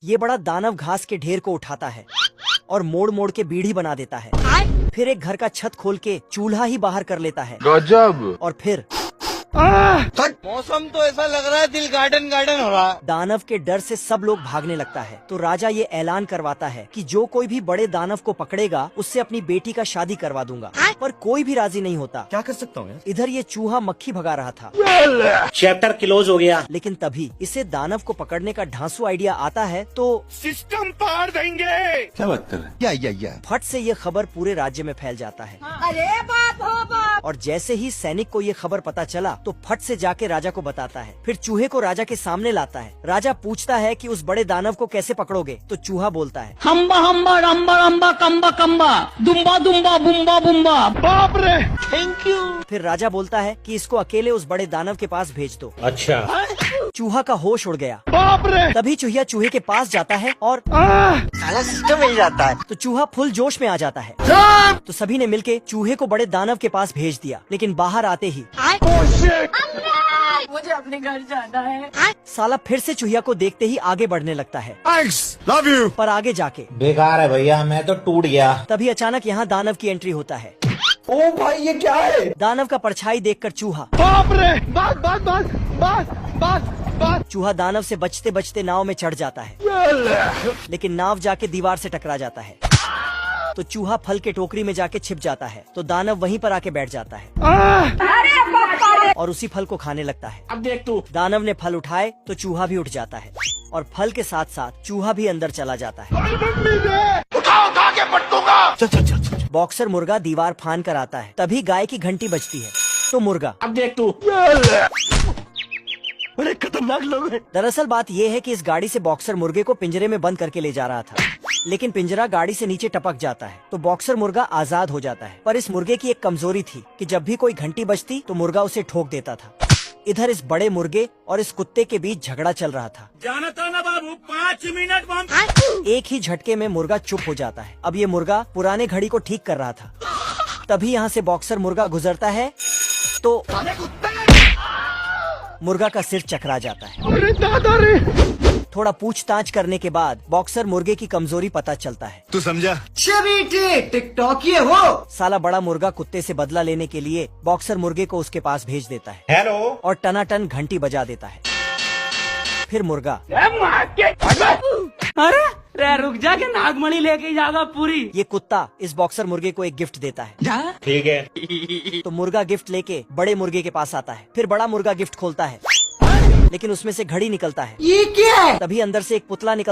ये बड़ा दानव घास के ढेर को उठाता है और मोड़ मोड़ के बीढ़ी बना देता है। फिर एक घर का छत खोल के चूल्हा ही बाहर कर लेता है। गजब। और फिर मौसम तो ऐसा लग रहा है दिल गार्डन गार्डन हो रहा है। दानव के डर से सब लोग भागने लगता है तो राजा ये ऐलान करवाता है कि जो कोई भी बड़े दानव को पकड़ेगा उससे अपनी बेटी का शादी करवा दूंगा। पर कोई भी राजी नहीं होता। क्या कर सकता हूँ? इधर ये चूहा मक्खी भगा रहा था। चैप्टर क्लोज हो गया। लेकिन तभी इसे दानव को पकड़ने का ढांसू आइडिया आता है तो सिस्टम पार देंगे। क्या बात कर रहे हैं? या फट से ये खबर पूरे राज्य में फैल जाता है। अरे बाप हो बाप। और जैसे ही सैनिक को ये खबर पता चला तो फट से जाके राजा को बताता है। फिर चूहे को राजा के सामने लाता है। राजा पूछता है कि उस बड़े दानव को कैसे पकड़ोगे? तो चूहा बोलता है, हम्बा हम्बा रम्बा रम्बा कम्बा कम्बा दुम्बा दुम्बा बुम्बा बुम्बा। बाप रे, थैंक यू। फिर राजा बोलता है कि इसको अकेले उस बड़े दानव के पास भेज दो। अच्छा। चूहा का होश उड़ गया। बाप रे। तभी चूहिया चूहे के पास जाता है और साला सिस्टम मिल जाता है। तो चूहा फुल जोश में आ जाता है। तो सभी ने मिलके चूहे को बड़े दानव के पास भेज दिया। लेकिन बाहर आते ही मुझे अपने घर जाना है। साला फिर से चूहिया को देखते ही आगे बढ़ने लगता है। Love you. पर आगे जाके बेकार है भैया, मैं तो टूट गया। तभी अचानक यहाँ दानव की एंट्री होता है। ओ भाई ये क्या है? दानव का परछाई देखकर चूहा बाप रे। बस बस बस बस बस बस। चूहा दानव से बचते बचते नाव में चढ़ जाता है। लेकिन नाव जाके दीवार से टकरा जाता है। तो चूहा फल के टोकरी में जाके छिप जाता है। तो दानव वहीं पर आके बैठ जाता है और उसी फल को खाने लगता है। अब देख तू। दानव ने फल उठाए तो चूहा भी उठ जाता है और फल के साथ साथ चूहा भी अंदर चला जाता है। उठा के पटकूंगा। चल। बॉक्सर मुर्गा दीवार फान कर आता है। तभी गाय की घंटी बजती है। तो मुर्गा, अब देख तू। बड़े खतरनाक लोग हैं। दरअसल बात ये है कि इस गाड़ी से बॉक्सर मुर्गे को पिंजरे में बंद करके ले जा रहा था। लेकिन पिंजरा गाड़ी से नीचे टपक जाता है तो बॉक्सर मुर्गा आजाद हो जाता है। पर इस मुर्गे की एक कमजोरी थी कि जब भी कोई घंटी बजती तो मुर्गा उसे ठोक देता था। इधर इस बड़े मुर्गे और इस कुत्ते के बीच झगड़ा चल रहा था। जाना था ना बाबू, 5 मिनट बम। एक ही झटके में मुर्गा चुप हो जाता है। अब ये मुर्गा पुराने घड़ी को ठीक कर रहा था। तभी यहाँ से बॉक्सर मुर्गा गुजरता है तो मुर्गा का सिर चकरा जाता है। अरे दादा रे। थोड़ा पूछताछ करने के बाद बॉक्सर मुर्गे की कमजोरी पता चलता है। तू समझा? टिकटॉक ये हो। साला बड़ा मुर्गा कुत्ते से बदला लेने के लिए बॉक्सर मुर्गे को उसके पास भेज देता है हेलो। और टनाटन घंटी बजा देता है। फिर मुर्गा, अरे रे रुक जा के नागमणि लेके जाएगा पूरी। ये कुत्ता इस बॉक्सर मुर्गे को एक गिफ्ट देता है। ठीक है। तो मुर्गा गिफ्ट लेके बड़े मुर्गे के पास आता है। फिर बड़ा मुर्गा गिफ्ट खोलता है लेकिन उसमें से घड़ी निकलता है। ये क्या है? तभी अंदर से एक पुतला निकलता